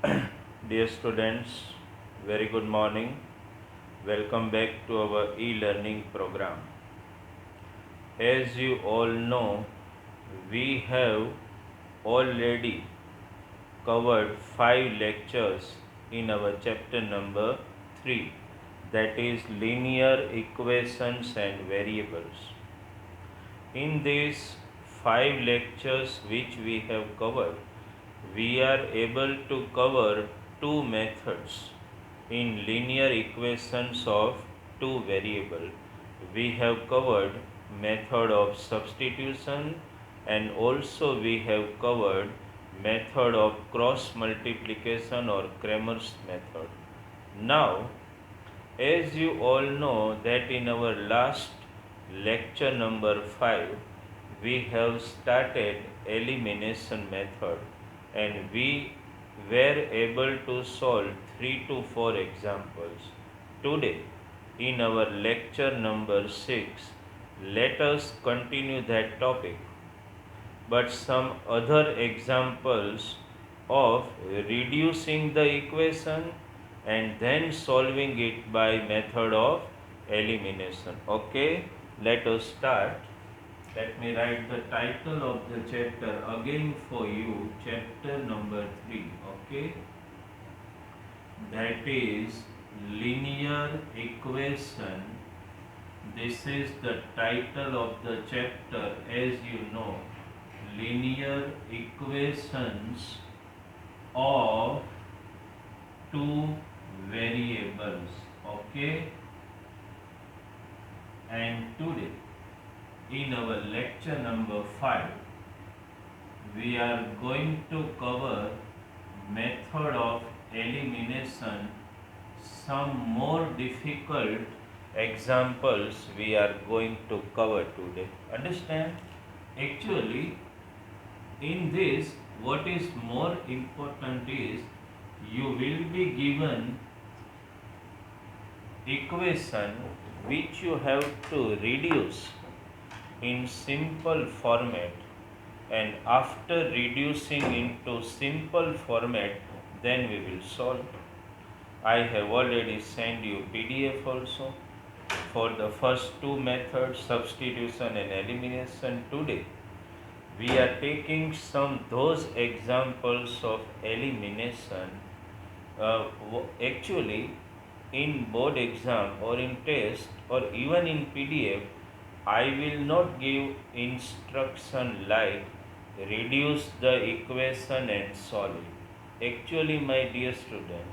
Dear students, very good morning. Welcome back to our e-learning program. As you all know, we have already covered 5 lectures in our chapter number 3, that is linear equations and variables. In these 5 lectures which we have covered, we are able to cover two methods in linear equations of two variables. We have covered method of substitution and also we have covered method of cross multiplication or Cramer's method. Now, as you all know that in our last lecture number 5 we have started elimination method and we were able to solve 3 to 4 examples. Today in our lecture number 6 let us continue that topic but some other examples of reducing the equation and then solving it by method of elimination. Okay, let us start. Let me write the title of the chapter again for you, chapter number 3. Okay, that is linear equation. This is the title of the chapter, as you know, linear equations of two variables. Okay, and today in our lecture number 5 we are going to cover method of elimination. Some more difficult examples we are going to cover today. Understand? Actually, in this what is more important is you will be given equation which you have to reduce in simple format, and after reducing into simple format then we will solve. I have already sent you PDF also for the first two methods, substitution and elimination. Today we are taking some those examples of elimination. Actually, in board exam or in test or even in PDF, I will not give instruction like reduce the equation and solve it. Actually, my dear student,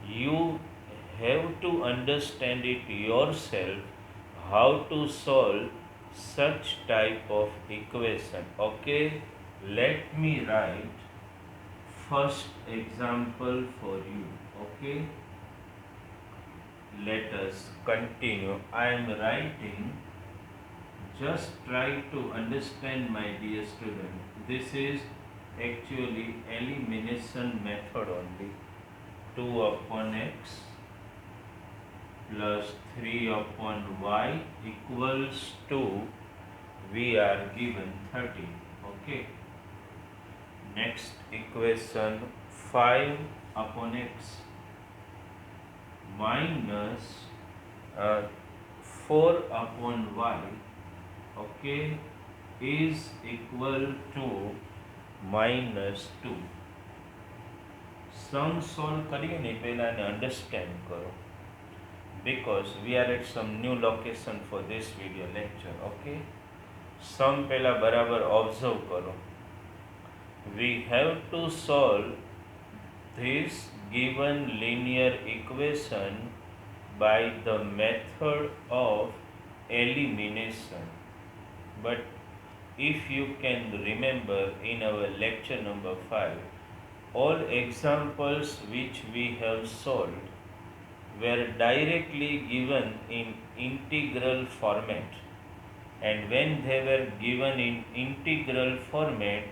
you have to understand it yourself how to solve such type of equation. Okay, let me write first example for you. Okay, let us continue. I am writing. Just try to understand, my dear student. This is actually elimination method only. 2 upon x plus 3 upon y equals to, we are given 30. Okay. Next equation, 5 upon x minus 4 upon y, okay, is equal to -2. Sum solve કરીએ ને પહેલાં એને understand કરો, because we are at some new location for this video lecture. Okay, સમ પહેલાં બરાબર observe કરો. We have to solve this given linear equation by the method of elimination. But if you can remember in our lecture number 5, all examples which we have solved were directly given in integral format, and when they were given in integral format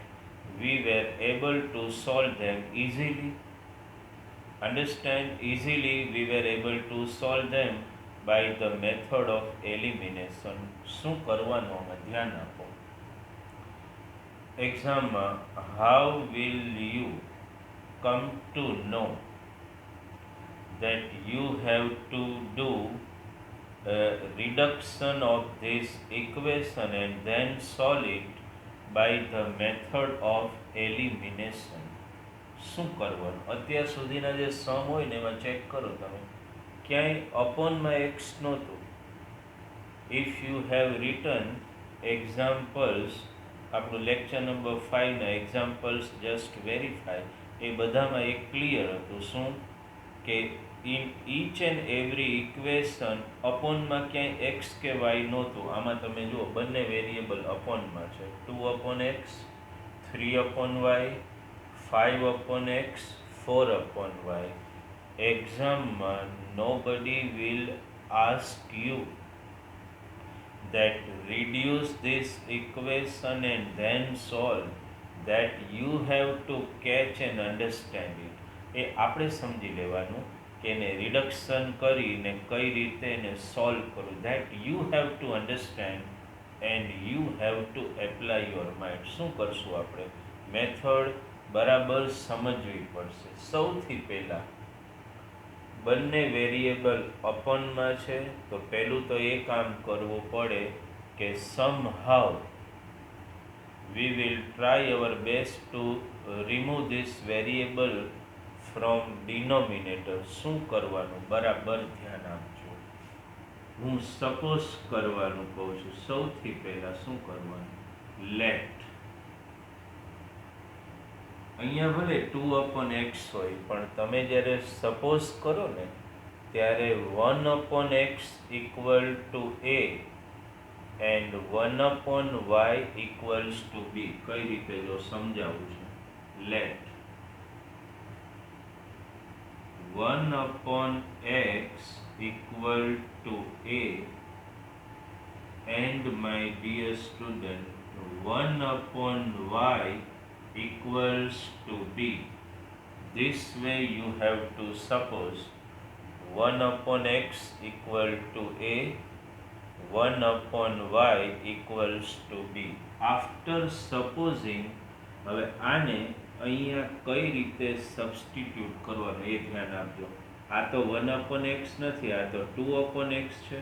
we were able to solve them easily. Understand? Easily we were able to solve them by the method of elimination. શું કરવાનું આમાં ધ્યાન આપો. એક્ઝામમાં how will you come to know that you have to do a reduction of this equation and then solve it by the method of elimination. શું કરવાનું? અત્યાર સુધીના જે સમ હોય ને એમાં ચેક કરો તમે, ક્યાંય અપોનમાં એક્સ નહોતું. If you have written examples, આપણું લેક્ચર નંબર 5ના એક્ઝામ્પલ્સ જસ્ટ વેરીફાય, એ બધામાં એક ક્લિયર હતું. શું કે in each and every equation અપોનમાં ક્યાંય એક્સ કે વાય નહોતું. આમાં તમે જુઓ બંને વેરિયેબલ અપોનમાં છે. 2/x, 3/y, 5/x, 4/y. એક્ઝામમાં nobody will ask you that reduce this equation and then solve, that you have to catch and understand it. એ આપણે સમજી લેવાનું કે એને રિડક્શન કરીને કઈ રીતે એને સોલ્વ કરવું. That you have to understand and you have to apply your mind. શું કરશું આપણે? મેથડ બરાબર સમજવી પડશે. સૌથી પહેલાં બંને વેરિયેબલ અપોનમાં છે તો પહેલું તો એ કામ કરવું પડે કે somehow we will try our best to remove this variable from denominator. શું કરવાનું? બરાબર ધ્યાન આપજો. હું સપોઝ કરવાનું કહું છું. સૌથી પહેલાં શું કરવાનું? લેટ, અહીંયા ભલે 2/x હોય પણ તમે જ્યારે સપોઝ કરો ને ત્યારે 1/x equal to a and 1/y equals to b. કઈ રીતે જો સમજાવું છું. Let 1/x equal to a and my dear student 1/y equals to b. This way you have to suppose 1/x equal to a, 1/y equals to b. After supposing, હવે આને અહીંયા કઈ રીતે સબસ્ટિટ્યુટ કરવાનું એ ધ્યાન આપજો. આ તો 1/x નથી, આ તો 2/x છે.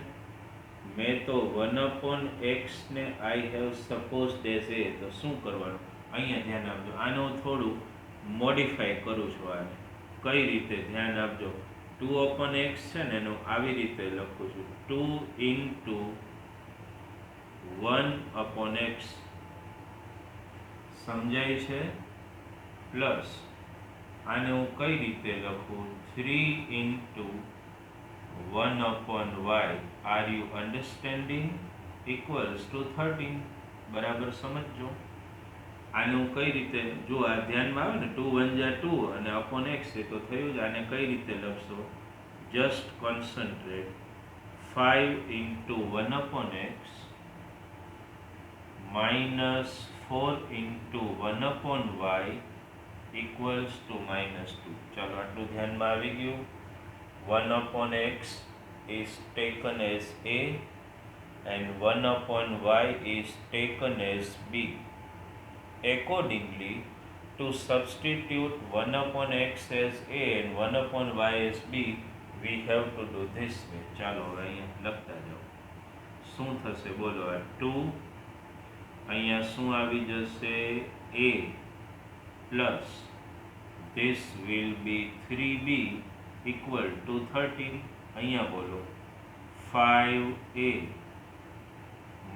મેં તો 1/x ને આઈ હેવ સપોઝડ એઝ એ, તો શું કરવાનું? અહીંયા ધ્યાન આપજો. આને હું થોડું મોડિફાઈ કરું છું. આને કઈ રીતે ધ્યાન આપજો. 2/x છે ને એનું આવી રીતે લખું છું. 2 into 1/x, સમજાય છે? પ્લસ આને હું કઈ રીતે લખું? 3 into 1/y. Are you understanding? Equals to 13. બરાબર સમજજો. આને હું કઈ રીતે, જો આ ધ્યાનમાં આવે ને 2 1 જા 2 અને /x એ તો થયું જ. આને કઈ રીતે લખશો? Just concentrate. 5 into 1/x minus 4 into 1/y equals to -2. ચાલો આટલું ધ્યાનમાં આવી ગયું. 1/x is taken as a and 1/y is taken as b. Accordingly, to substitute 1/x as a and 1/y as b, we have to do this way. ચાલો હવે અહીંયા લખતા જાઓ. શું થશે બોલો? આ 2 અહીંયા શું આવી જશે? a plus this will be 3b equal to 13. અહીંયા બોલો 5a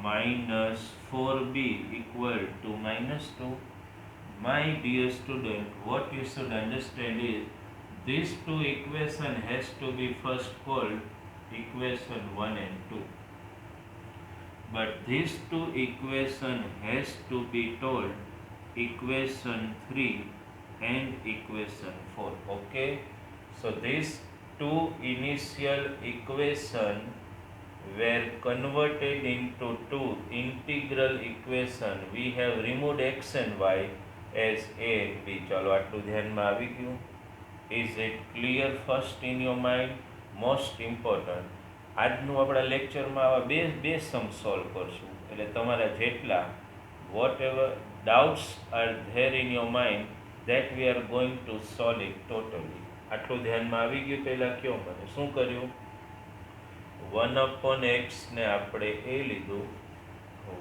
minus 4b equal to -2. My dear student, what you should understand is these two equation has to be first called equation 1 and 2. But these two equation has to be told equation 3 and equation 4. Okay? So these two initial equation were converted into two integral equation. We have removed x and y as a and b. ચાલો આટલું ધ્યાનમાં આવી ગયું. Is it clear first in your mind? Most important. આજનું આપણા લેક્ચરમાં આવા બે સમ સોલ્વ કરશું. એટલે તમારા જેટલા whatever doubts are there in your mind that we are going to solve it totally. આટલું ધ્યાનમાં આવી ગયું? પહેલાં કયો મને શું કર્યું? 1/x ને આપણે a લીધું,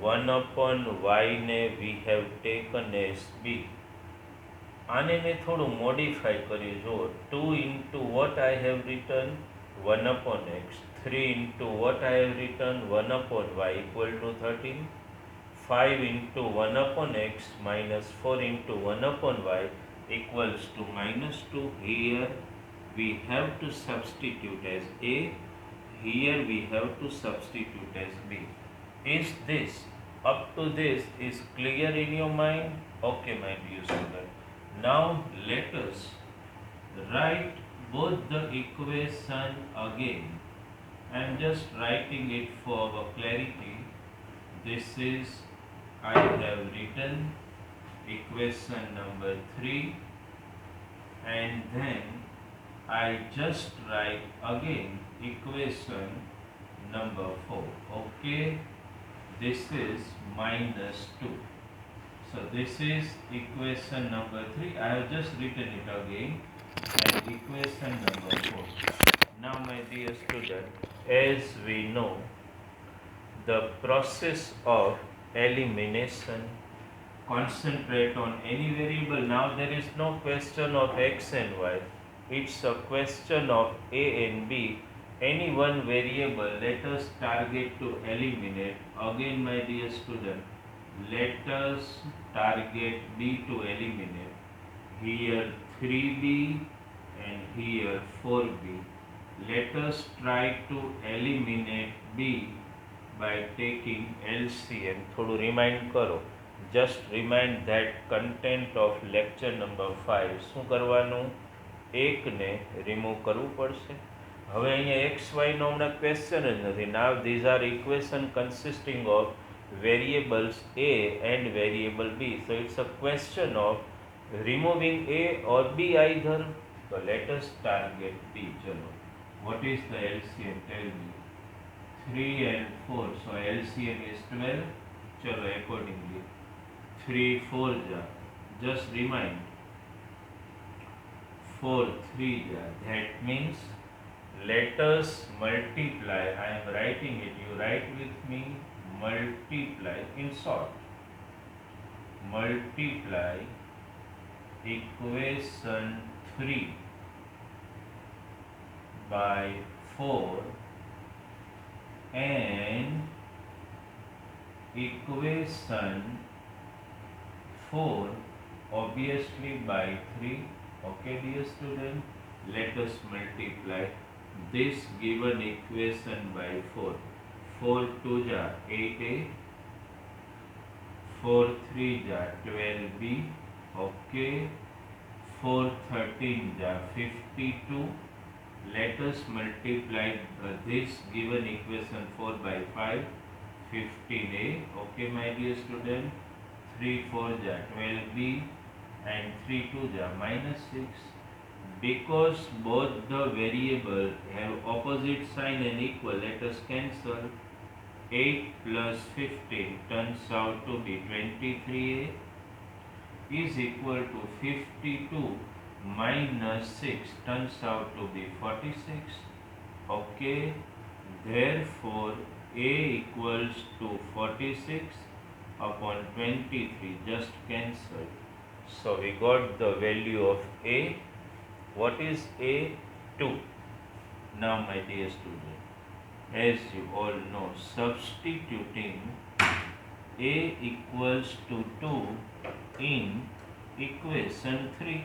1/y ને we have taken as b. આને મેં થોડું મોડિફાઈ કર્યું. જો 2 into what I have written 1/x, 3 into what I have written 1/y equal to 13, 5 into 1/x minus 4 into 1/y equals to -2. Here we have to substitute as a, here we have to substitute as b. Is this, up to this, is clear in your mind? Okay, my dear student. Now let us write both the equation again. I am just writing it for our clarity. This is, I have written equation number 3, and then I just write again equation number 4. Okay, this is -2. So this is equation number 3. I have just written it again, and equation number 4. Now my dear student, as we know, the process of elimination, concentrate on any variable. Now there is no question of x and y. It's a question of a and b. Any one variable, let us target to eliminate. Again, my dear student, let us target b to eliminate. Here 3b and here 4b. Let us try to eliminate b by taking LCM. થોડું remind કરો. Just remind that content of lecture number 5. શું કરવાનું? એકને remove કરવું પડશે. હવે અહીંયા XY નો હમણાં ક્વેશ્ચન જ નથી. Now these are equation consisting of variables a and variable b. So it's a question of removing a or b either. So let us target b. चलो, what is the LCM? Tell me. 3 and 4. So LCM is 12. चलो, accordingly 3 4 जा. Just remind. 4 3 ja. That means let us multiply. I am writing it. You write with me. Multiply. In short, multiply equation 3 by 4 and equation 4 obviously by 3. Okay, dear student, let us multiply this given equation by 4. 4 2 ja 8a, 4 3 ja 12b. Okay, 4 13 ja 52. Let us multiply this given equation 4 by 5, 15a. Okay, my dear student, 3 4 ja 12b and 3 2 ja -6. Because both the variables have opposite sign and equal, let us cancel. 8 plus 15 turns out to be 23a is equal to 52 minus 6 turns out to be 46. Okay, therefore a equals to 46 upon 23. Just cancel. So we got the value of a. What is a? 2. Now my dear student, as you all know, substituting a equals to 2 in equation 3.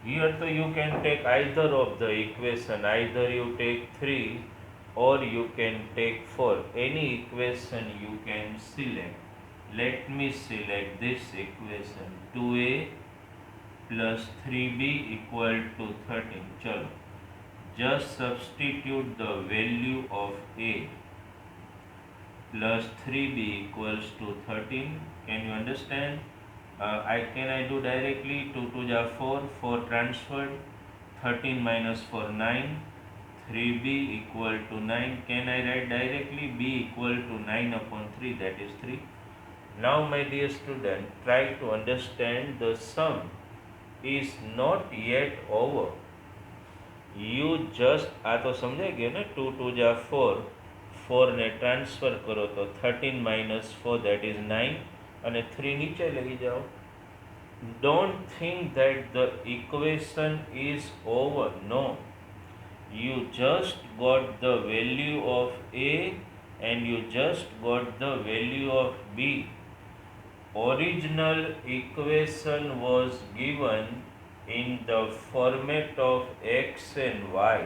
Here so you can take either of the equation. Either you take 3 or you can take 4. Any equation you can select. Let me select this equation. 2a plus 3b equal to 13. Chalo, just substitute the value of a plus 3b equals to 13. Can you understand? Can I do directly? 2 2 ja 4, 4 transferred, 13 minus 4 9, 3b equal to 9. Can I write directly? b equal to 9 upon 3, that is 3. Now my dear student, try to understand the sum is not yet over. You just આ તો સમજાઈ ગયો ને, 2 2 જા 4, 4 ને transfer કરો તો 13 minus 4 that is 9 અને 3 નીચે લઈ જાઓ. Don't think that the equation is over. No. You just got the value of A and you just got the value of B. Original equation was given in the format of x and y.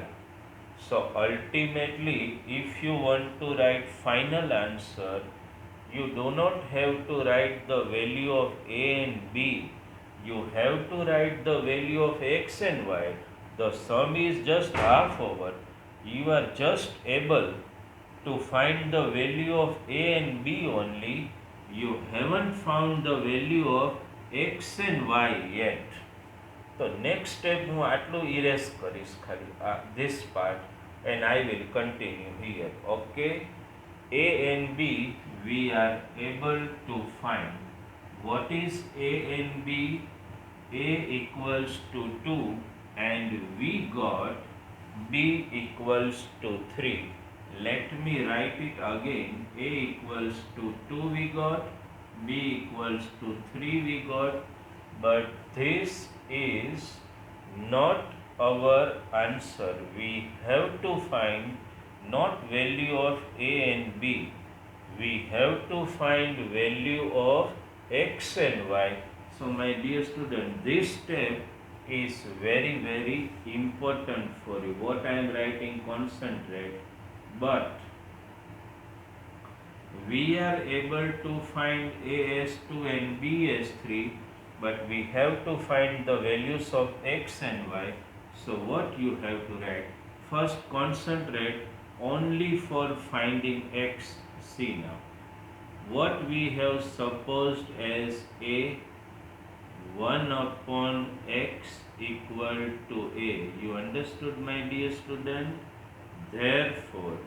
So ultimately, if you want to write final answer, you do not have to write the value of A and B. You have to write the value of x and y. The sum is just half over. You are just able to find the value of A and B only. You haven't found the value of x and y yet. So next step હું આટલું erase કરીશ ખાલી this part and I will continue here. Okay, A and B we are able to find. What is A and B? A equals to 2 and we got B equals to 3. Let me write it again. A equals to 2 we got, B equals to 3 we got, but this is not our answer. We have to find not value of A and B. We have to find value of x and y. So my dear student, this step is very very important for you. What I am writing, concentrate. But we are able to find A as 2 and B as 3, but we have to find the values of x and y. So what you have to write? First concentrate only for finding x. See now, what we have supposed as A, 1 upon x equal to A. You understood, my dear student? Therefore,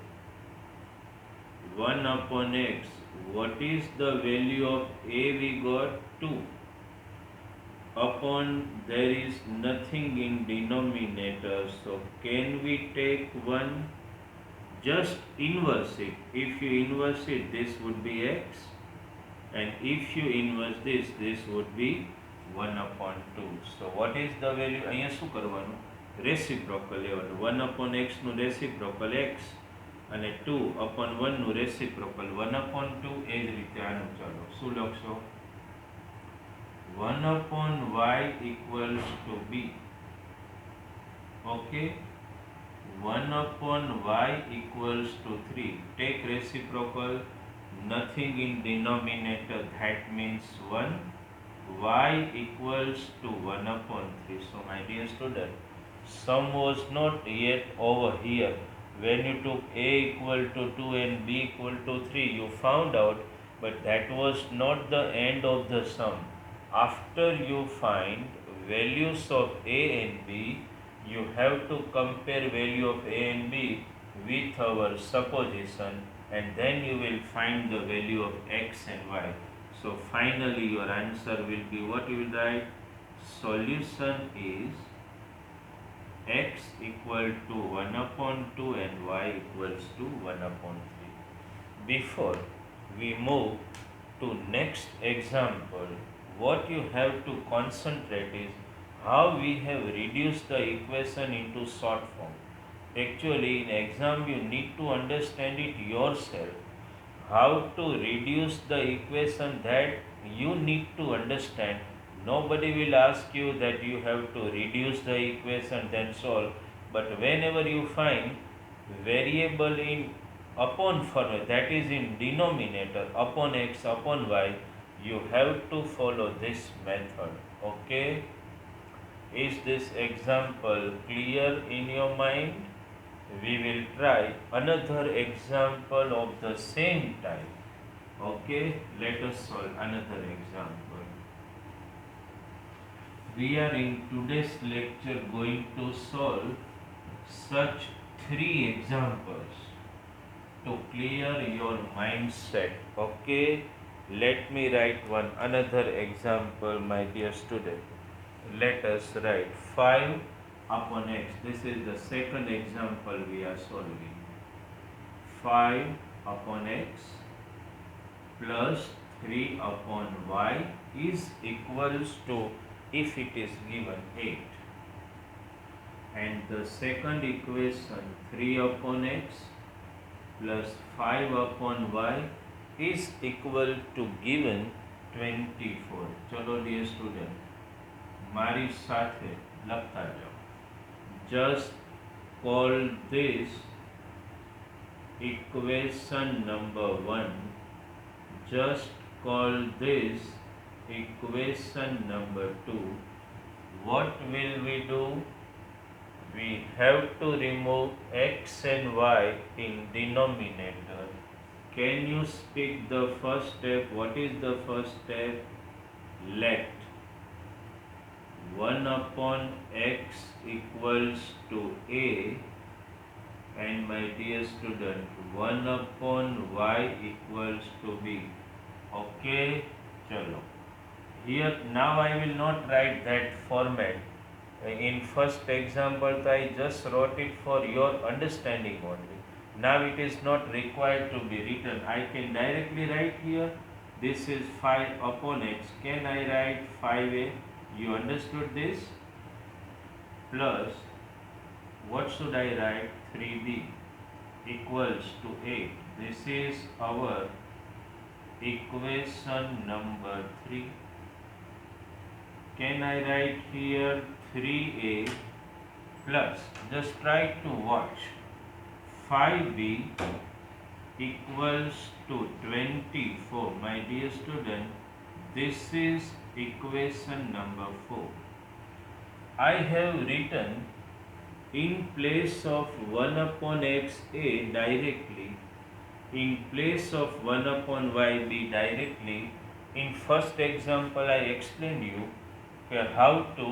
1 upon x, what is the value of A we got? 2. Upon, there is nothing in denominator, so can we take 1? Just inverse it. If you inverse it, this would be x, and if you inverse this would be 1 upon 2. So what is the value? અહીંયા શું કરવાનું? Reciprocal લેવાનું. 1 upon x નું reciprocal x અને 2 upon 1 નું reciprocal 1 upon 2. એ જ રીતે આનું ચાલો શું લખશો? 1 upon y equals to b. Okay, 1 upon y equals to 3. Take reciprocal, nothing in denominator, that means 1. Y equals to 1 upon 3. So my dear student, sum was not yet over here. When you took A equal to 2 and B equal to 3, you found out, but that was not the end of the sum. After you find values of A and B, you have to compare value of A and B with our supposition, and then you will find the value of x and y. So finally your answer will be, what you will write? Solution is x equal to 1 upon 2 and y equals to 1 upon 3. Before we move to next example, what you have to concentrate is how we have reduced the equation into short form. Actually, in exam you need to understand it yourself. How to reduce the equation, that you need to understand. Nobody will ask you that you have to reduce the equation then solve. But whenever you find variable in upon formula, that is in denominator, upon x upon y, you have to follow this method. Okay, is this example clear in your mind? We will try another example of the same type. Okay, let us solve another example. We are in today's lecture going to solve such 3 examples to clear your mindset. Okay, let me write another example, my dear student. let us write 5 upon x. This is the second example we are solving. 5 upon x plus 3 upon y is equals to, if it is given, 8. And the second equation, 3 upon x plus 5 upon y is equal to given 24. ચલો dear student, મારી સાથે લખતા જાઓ. Just call this equation number 1. Just call this equation number 2. What will we do? We have to remove x and y in denominator. Can you speak the first step? What is the first step? Let 1 upon x equals to a, and my dear student, 1 upon y equals to b. Okay, chalo. Here now I will not write that format. In first example I just wrote it for your understanding only. Now it is not required to be written. I can directly write here, this is 5 upon x. Can I write 5a? You understood this? Plus, what should I write? 3b equals to 8. This is our equation number 3. Can I write here 3a plus, just try to watch, 5b equals to 24. My dear student, this is equation number 4. I have written in place of 1 upon x a directly, in place of 1 upon y b directly. In first example I explained you how to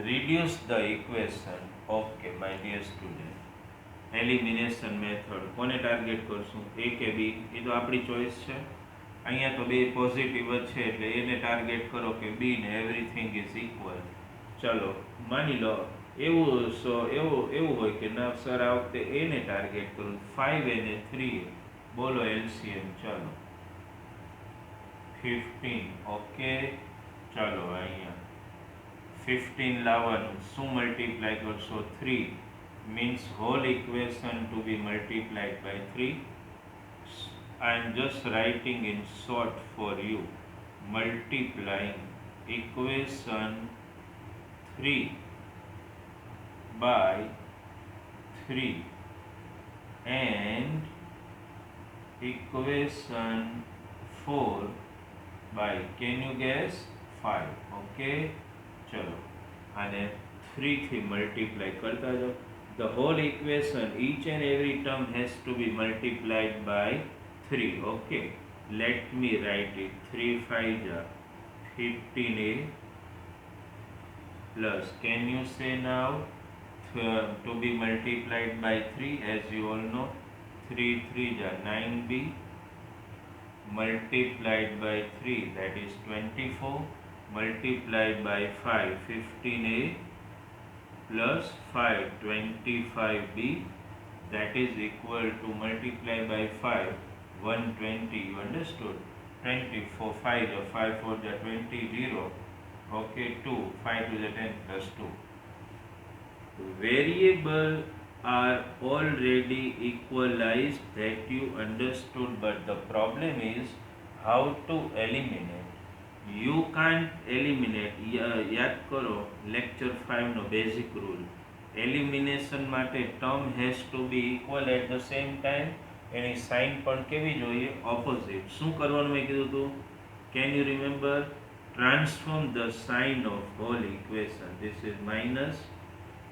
reduce the equation. Okay, my dear student, elimination method કોને target કરશું? a કે b? એ તો આપણી choice છે. અહીંયા તો બે positive જ છે એટલે એને ટાર્ગેટ કરો કે b ને એવરીથિંગ ઇઝ ઇક્વલ. ચલો માની લો એવું હોય કે ના સર આ વખતે a ને ટાર્ગેટ કરું, 5a ને 3a. બોલો એલસીએમ. ચલો 15. ઓકે, ચલો અહીંયા 15 લાવવાનું. શું મલ્ટીપ્લાય કરશો? 3. means whole equation to be multiplied by 3. I am just writing in short for you. Multiplying equation 3 by 3 and equation 4 by, can you guess, 5. Okay, chalo અને 3 થી મલ્ટીપ્લાય કરતા જાઓ. The whole equation, each and every term has to be multiplied by 3. Okay, let me write it. 3 5 ja 15a plus, can you say now, to be multiplied by 3, as you all know, 3 3 ja 9b multiplied by 3, that is 24, multiplied by 5, 15a plus 5, 25b, that is equal to, multiply by 5, 120. You understood? 24, 5 or 5 4 the 20, 0. Okay, 2, 5 to the 10 plus 2. Variable are already equalized, that you understood, but the problem is how to eliminate. You can't eliminate. યાદ કરો lecture 5 નો basic rule. Elimination માટે term has to be equal at the same time. Any sign પણ કેવી જોઈએ? Opposite. શું કરવાનું મેં કીધું હતું? Can you remember? Transform the sign of whole equation. This is minus,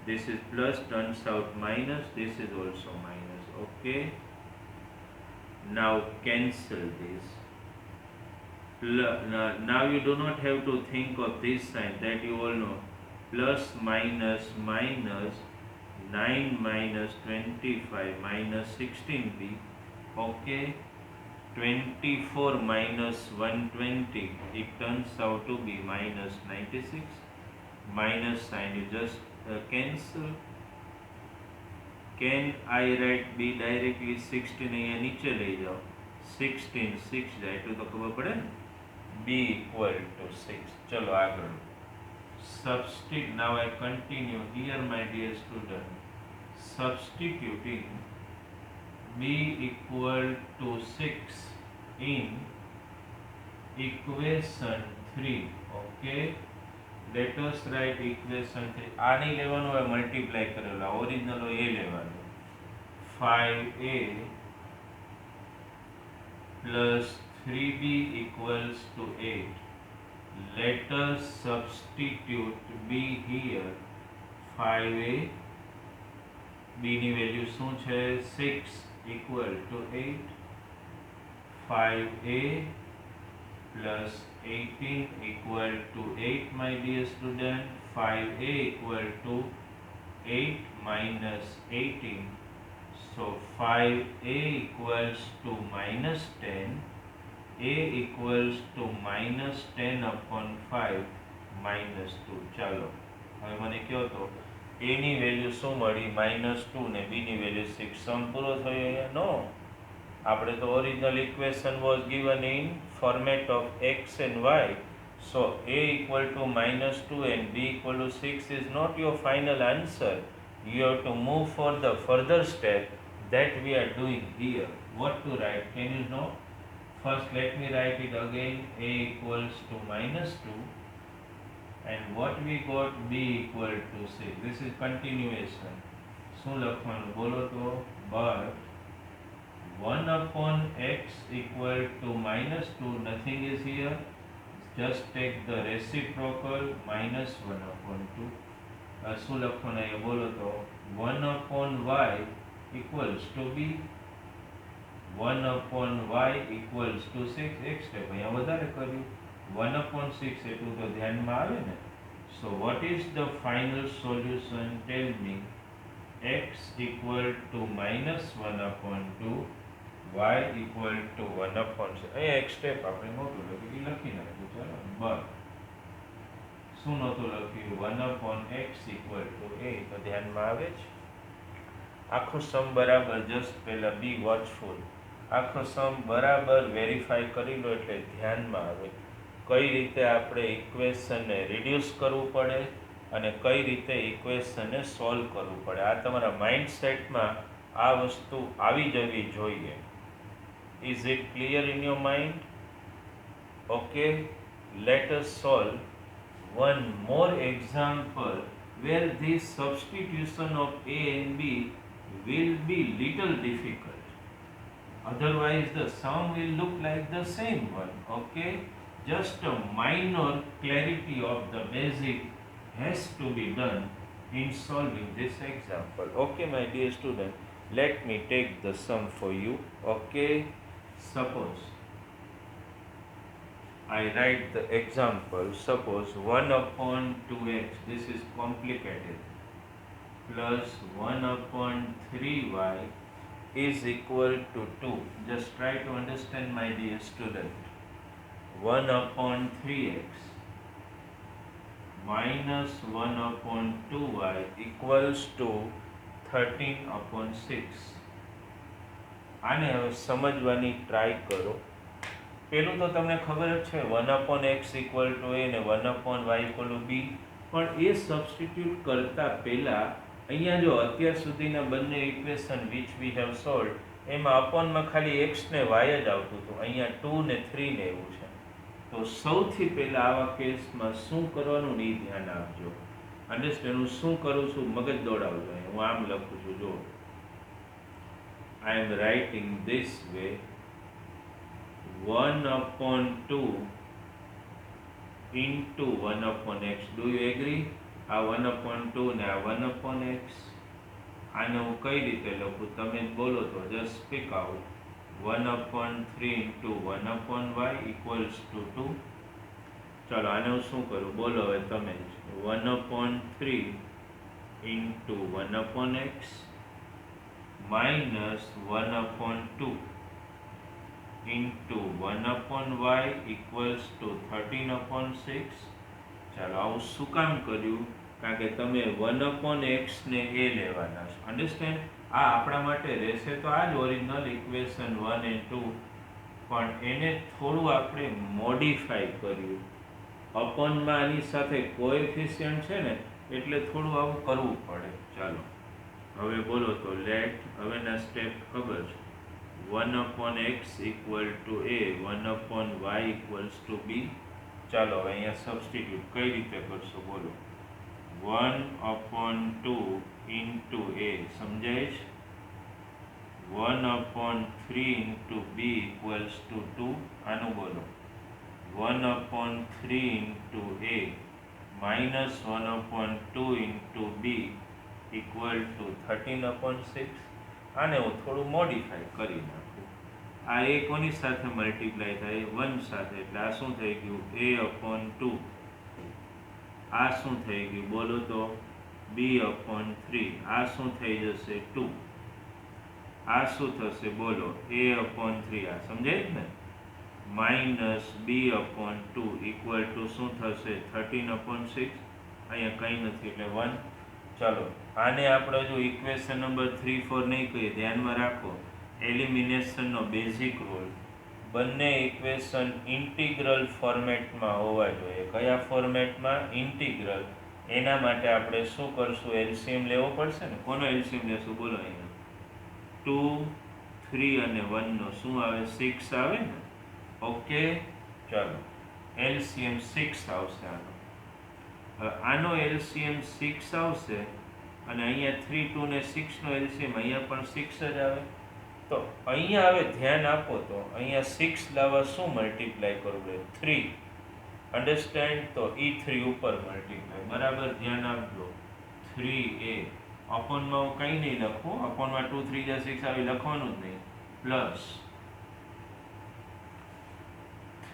this is plus, turns out minus, this is also minus. Okay, now cancel this. Now you do not have to think of this sign, that you all know. Plus minus minus, 9 minus 25 minus 16b. Okay, 24 minus 120, it turns out to be minus 96. Minus sign you just cancel. Can I write b directly? 16 અહીંયા નીચે લઈ જાઓ. 16 6 જાય એટલું તો ખબર પડે ને. b equal to 6. ચલો આગળ. Substitute. Now I continue here, my dear student. Substituting b equal to 6 in equation 3. Okay, let us write equation 3. આની લેવાનું હોય મલ્ટીપ્લાય કરેલા, ઓરિજિનલ હોય એ લેવાનું. 5a plus 3b equals to 8. Let us substitute b here. 5a, b ની value શું છે? 6 equal to 8. 5a plus 18 equal to 8, my dear student. 5a equal to 8 minus 18. So 5a equals to minus 10. a equals to minus 10 upon 5 minus 2. ચાલો હવે મને કહો તો a ની value શું મળી? -2 ને b ની વેલ્યુ 6. સમ પૂરો થયો અહીંયા? નો. આપણે તો original equation was given in format of x and y. So a equal to -2 and b equal to 6 is not your final answer. You have to move for the further step that we are doing here. What to write? Can you know? First let me write it again. A equals to -2 and what we got? B equal to 6. This is continuation. શું લખવાનું બોલો તો? But 1 upon x equal to -2, nothing is here. Just take the reciprocal, -1 upon 2. શું લખવાનું અહીંયા બોલો તો? 1 upon y equals to b. 1 upon y equals to 6. એક સ્ટેપ અહીંયા વધારે કર્યું. 1 upon 6 એટલું તો ધ્યાનમાં આવે ને. So what is the final solution? Tell me. X equal to -1 upon 2, y equal to 1 upon 6. અહીંયા એક સ્ટેપ આપણે નહોતું લખ્યું, એ લખી નાખ્યું. ચાલો. but શું નહોતું લખ્યું? 1 upon x equal to a. તો ધ્યાનમાં આવે છે. આખો સમ બરાબર જસ્ટ પહેલા બી વોચફુલ. આખો સમ બરાબર વેરીફાઈ કરી લો એટલે ધ્યાનમાં આવે કઈ રીતે આપણે ઇક્વેશનને રિડ્યુસ કરવું પડે અને કઈ રીતે ઇક્વેશનને સોલ્વ કરવું પડે. આ તમારા માઇન્ડસેટમાં આ વસ્તુ આવી જવી જોઈએ. Is it clear in your mind? Okay, let us solve one more example where this substitution of a and b will be little difficult. Otherwise the sum will look like the same one. Okay, just a minor clarity of the basic has to be done in solving this example. Okay, my dear student, let me take the sum for you. Okay, suppose I write the example. Suppose 1 upon 2x, this is complicated, plus 1 upon 3y is equal to 2. Just try to understand, my dear student. 1 upon 3x minus 1 upon 2y equals to 13 upon 6. આને હવે સમજવાની try કરો. પેલું તો તમને ખબર જ છે 1 upon x equal to a ને 1 upon y equal to b. પણ એ સબસ્ટિટ્યુટ કરતા પહેલા અહીંયા જો અત્યાર સુધીના બંને equation which we have solved એમાં અપોનમાં ખાલી x ને y જ આવતું હતું. અહીંયા 2 ને 3 ને એવું છે. તો સૌથી પહેલા આવા કેસમાં શું કરવાનું ને એ ધ્યાન આપજો. અન્ડરસ્ટેન્ડ? હું શું કરું છું મગજ દોડાવજો. હું આમ લખું છું જો I am writing this way. 1 upon 2 into 1 upon x. Do you agree? આ 1 upon 2 ને આ 1 upon x. આને હું કઈ રીતે લખું તમે બોલો તો just speak out. 1 upon 3 into 1 upon y equals to 2. ચાલો આને હું શું કરું બોલો હવે તમે જ. 1 upon 3 into 1 upon x minus 1 upon 2. Into 1/y equals two 13/6. ચાલો આવું શું કામ કર્યું? કારણ કે તમે 1/x ને a લેવાના છો. અન્ડરસ્ટેન્ડ? આ આપણા માટે રહેશે તો આ જ ઓરિજિનલ ઇક્વેશન 1 અને 2, પણ એને થોડું આપણે મોડિફાઈ કર્યું. અપોનમાં આની સાથે કોએફિશિયન્ટ છે ને, એટલે થોડું આવું કરવું પડે. ચાલો હવે બોલો તો લેટ, હવેના સ્ટેપ ખબર છે. 1/x equal to a, 1/y equals to b. ચાલો હવે અહીંયા સબસ્ટિટ્યુટ કઈ રીતે કરશો બોલો. 1/2 ઇન્ટુ a સમજાય છે. 1/3 ઇન્ટુ b ઇક્વલ્સ ટુ 2. આનું બોલો 1/3 into a minus 1/2 into b equal to 13/6. આને હું થોડું મોડિફાઈ કરી નાખું. આ એ કોની સાથે મલ્ટીપ્લાય થાય? 1 સાથે. એટલે આ શું થઈ ગયું? a/2. આ શું થઈ ગયું બોલો તો? b/3. આ શું થઈ જશે? 2. આ શું થશે બોલો? a/3. આ સમજાય જ ને? માઇનસ b/2 ઇક્વલ ટુ શું થશે? 13/6. અહીંયા કંઈ નથી એટલે 1. ચાલો આને આપણે જો ઇક્વેશન નંબર 3, 4 નહીં કહીએ, ધ્યાનમાં રાખો. એલિમિનેશનનો બેઝિક રૂલ, બંને ઇક્વેશન ઇન્ટિગ્રલ ફોર્મેટમાં હોવા જોઈએ. કયા ફોર્મેટમાં? ઇન્ટિગ્રલ. એના માટે આપણે શું કરશું? એલસીએમ લેવો પડશે ને. કોનો એલસીએમ લેશું બોલો? અહીંયા 2, 3 અને 1 નો શું આવે? 6 આવે ને. ઓકે ચાલો એલસીએમ 6 આવશે આનો. આનો એલસીએમ 6 આવશે અને અહીંયા 3, 2 ને 6 નો એલસીએમ અહીંયા પણ 6 જ આવે. તો અહીંયા હવે ધ્યાન આપો તો અહીંયા 6 લાવવા શું મલ્ટીપ્લાય કરવું? 3. અન્ડરસ્ટેન્ડ? તો e3 ઉપર મલ્ટીપ્લાય. બરાબર ધ્યાન આપજો. 3a અપોનમાં હું કંઈ નહીં લખું. અપોનમાં 2, 3 જા 6 આવી લખવાનું જ નહીં. પ્લસ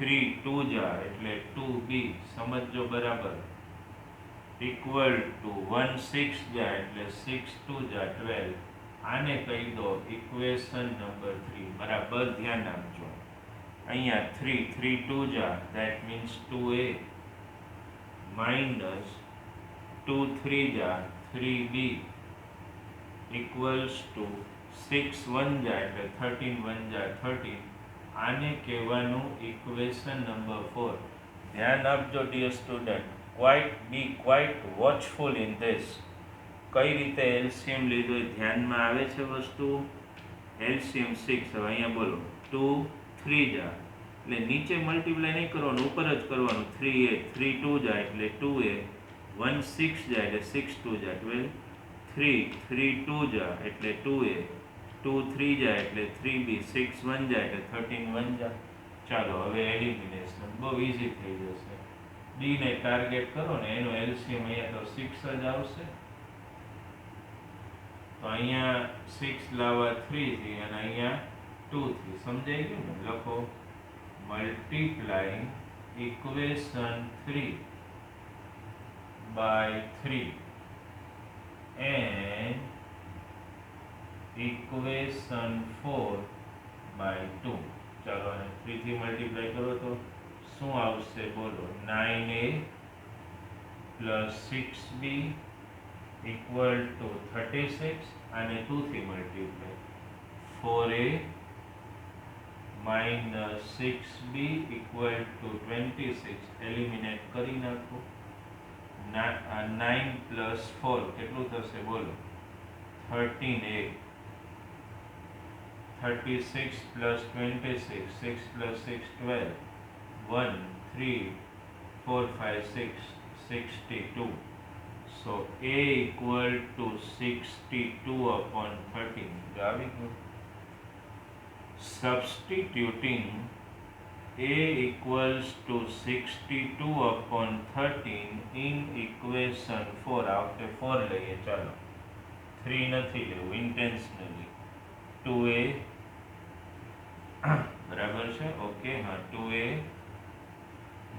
3 2 જા એટલે 2b. સમજો બરાબર. ઇક્વલ ટુ 1 6 જા એટલે 6 2 જા 12. આને કહી દો ઇક્વેશન નંબર 3. બરાબર ધ્યાન આપજો. અહીંયા 3 3 2 જા ધેટ મીન્સ 2a માઇનસ 2 3 જા 3b ઇક્વલ્સ ટુ 6 1 જા એટલે 13 1 જા 13. આને કહેવાનું ઇક્વેશન નંબર 4. ધ્યાન આપજો dear student. Be quite watchful in this. કઈ રીતે એલસીએમ લીધો એ ધ્યાનમાં આવે છે વસ્તુ. એલસીએમ 6. હવે અહીંયા બોલો 2 3 જા એટલે નીચે મલ્ટીપ્લાય નહીં કરવાનું, ઉપર જ કરવાનું. 3a 3 2 જા એટલે 2a, 1 6 જા એટલે 6 2 જા 12, 3 3 2 જા એટલે 2a, 2 3 જા એટલે 3b, 6 1 જા એટલે 13 1 જા. ચાલો હવે એલિમિનેશન બહુ ઇઝી થઈ જશે. ડી ને ટાર્ગેટ કરો ને એનો એલસીએમ અહીંયા તો 6 જ આવશે. તો અહીંયા 6 લાવવા 3 થી અને અહીંયા 2 થી. સમજાઈ ગયું ને? લખો multiplying equation 3 by 3 and equation 4 by 2. ચાલો અને 3 થી મલ્ટીપ્લાય કરો તો શું આવશે બોલો? 9a plus 6b equal to 36. અને 2 થી multiply 4a minus 6b equal to 26. Eliminate કરી નાખો. 9 પ્લસ 4 કેટલું થશે બોલો? 13a. 36 plus 26, 6 plus 6 12, 1 3 4 5 6 62. So a equal to 62/13. આવી ગયું. Substituting a equals to 62/13 in equation 4. આપણે 4 લઈએ. ચાલો 3 નથી લેવું ઇન્ટેન્શનલી. 2a બરાબર છે. ઓકે હા 2a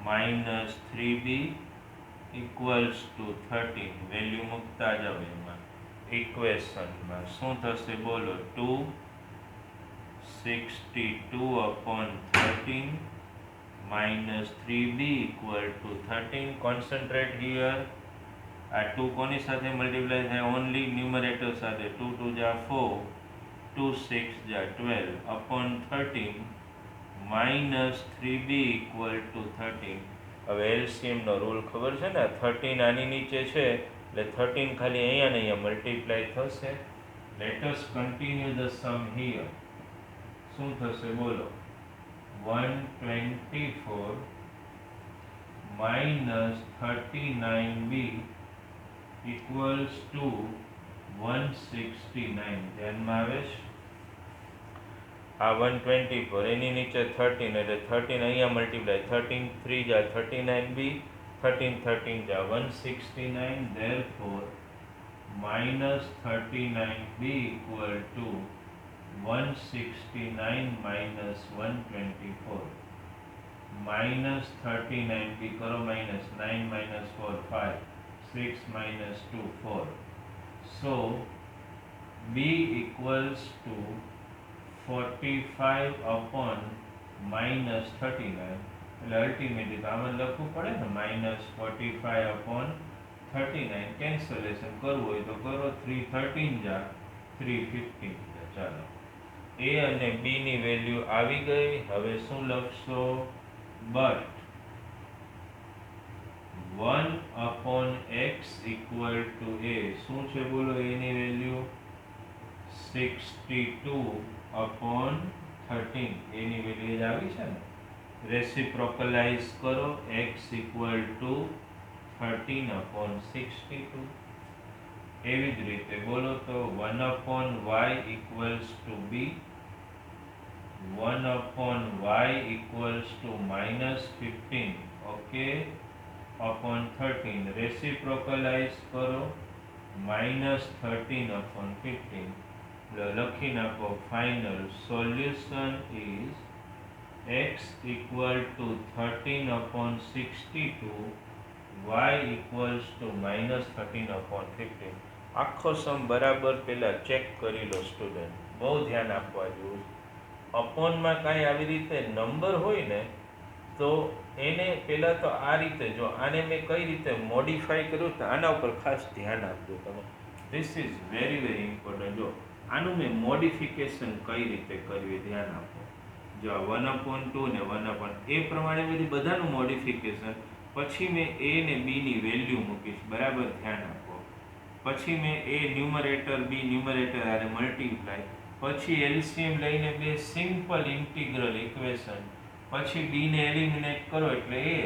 minus 3b equals to 13. Value મૂકતા જાવ એમાં ઇક્વેશનમાં. શું થશે બોલો? 2 62 upon 13 minus 3b equal to 13. Concentrate here. આ 2 કોની સાથે મલ્ટીપ્લાય થાય? ઓનલી ન્યુમરેટર સાથે. 2 2 જા 4, 2 6 જા 12 upon 13 minus 3b equal to 13. હવે એલસીએમ નો રૂલ ખબર છે ને? 13 આની નીચે છે એટલે 13 ખાલી અહીંયા ને અહીંયા મલ્ટીપ્લાય થશે. Let us continue the sum here. શું થશે બોલો? 124 minus 39b equals to 169. ધ્યાનમાં આવે છે? આ 124 એની નીચે 13 એટલે 13 અહીંયા મલ્ટીપ્લાય. 13 3 જા 39b, 13 13 જા 169. therefore minus 39b equal to 169 minus 124. minus 39b करो minus 9 minus 4 5 6 minus 2 4. so b equals to 45 upon minus 39. એટલે અલ્ટિમેટલી તો આમાં લખવું પડે ને, minus 45 upon 39. કેન્સલેશન કરવું હોય તો કરો. 3 13 જા 3 15 જા. ચાલો, a અને b ની વેલ્યુ આવી ગઈ. હવે શું લખશો? but 1 upon x equal to a. શું છે બોલો? a ની વેલ્યુ 62 upon 13. a ની વેલ્યુ જ આવી છે ને? રેસિપ્રોકલાઇઝ કરો. x equal to 13 upon 62. એવી જ રીતે બોલો તો 1 upon y equals to b. 1 upon y equals to minus 15. okay, upon 13. રેસિપ્રોકલાઇઝ કરો. minus 13 upon 15. લખી નાખો. Final solution is x equal to 13 upon 62, y equals to minus 13 upon 15. આખો સમ બરાબર પહેલા ચેક કરી લો સ્ટુડન્ટ. બહુ ધ્યાન આપવા જેવું. અપોનમાં કાંઈ આવી રીતે નંબર હોય ને તો એને પહેલાં તો આ રીતે જો આને મેં કઈ રીતે મોડિફાઈ કર્યું તો આના ઉપર ખાસ ધ્યાન આપજો તમે. This is very very important. જો આનું મેં મોડિફિકેશન કઈ રીતે કરવી ધ્યાન આપો. જો 1/2 ને 1/, એ પ્રમાણે બધી બધાનું મોડિફિકેશન. પછી મેં a ને b ની વેલ્યુ મૂકીશ. બરાબર ધ્યાન આપો. પછી મેં a ન્યુમરેટર b ન્યુમરેટર આને મલ્ટીપ્લાય. પછી એલસીએમ લઈને બે સિમ્પલ ઇન્ટિગ્રલ ઇક્વેશન. પછી b ને એલિમિનેટ કરો એટલે a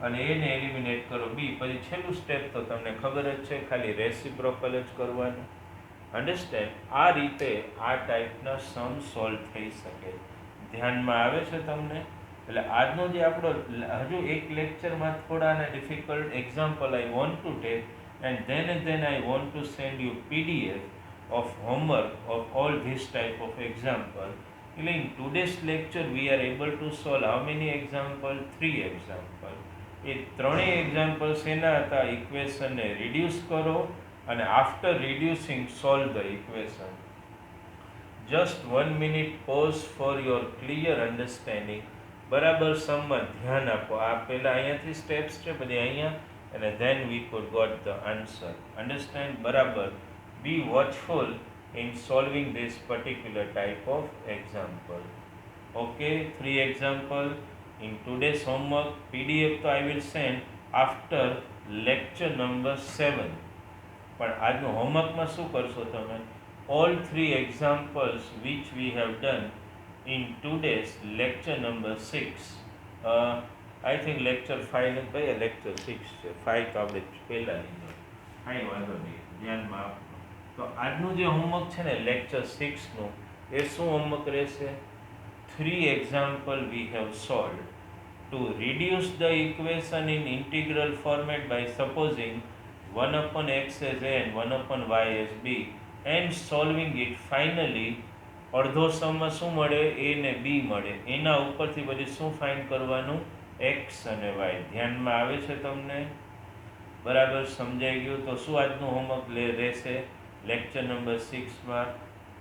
અને a ને એલિમિનેટ કરો b. પછી છેલ્લું સ્ટેપ તો તમને ખબર જ છે, ખાલી રેસિપ્રોકલ જ કરવાનું. અન્ડરસ્ટેન્ડ? આ રીતે આ ટાઈપના સમ સોલ્વ થઈ શકે. ધ્યાનમાં આવે છે તમને? એટલે આજનો જે આપણો હજુ એક લેક્ચરમાં થોડાના difficult example I want to take and then I want to send you PDF of homework of all this type of example. In today's lecture we are able to solve how many example? 3 example. એ ત્રણેય examples એના હતા? ઇક્વેશનને reduce કરો અને after reducing solve the equation. Just 1 minute pause for your clear understanding. બરાબર સમમાં ધ્યાન આપો. આ પહેલા અહીંયાથી સ્ટેપ્સ છે બધી અહીંયા, અને then we could got the answer. Understand? બરાબર. Be watchful in solving this particular type of example. Okay, 3 example in today's homework. PDF તો I will send after lecture number 7. પણ આજનું હોમવર્કમાં શું કરશો તમે? all 3 examples which we have done in today's lecture number 6. I think lecture 5 ને ભાઈ lecture 6 છે. 5 તો આપણે પહેલા લીધો. કાંઈ વાંધો નહીં, ધ્યાનમાં આપો. તો આજનું જે હોમવર્ક છે ને lecture 6નું, એ શું હોમવર્ક રહેશે? 3 example we have solved to reduce the equation in integral format by supposing 1 upon x as a and 1 upon y as b and solving it. finally અડધો સમમાં શું મળે? a ને b મળે. એના ઉપરથી બધી શું ફાઇન્ડ કરવાનું? x અને y. ધ્યાનમાં આવે છે તમને? બરાબર સમજાઈ ગયું? તો શું આજનું હોમવર્ક રહેશે લેક્ચર નંબર 6માં?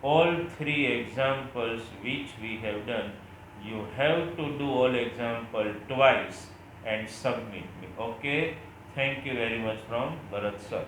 all three examples which we have done, you have to do all example twice and submit me. Okay, thank you very much from Bharat sir.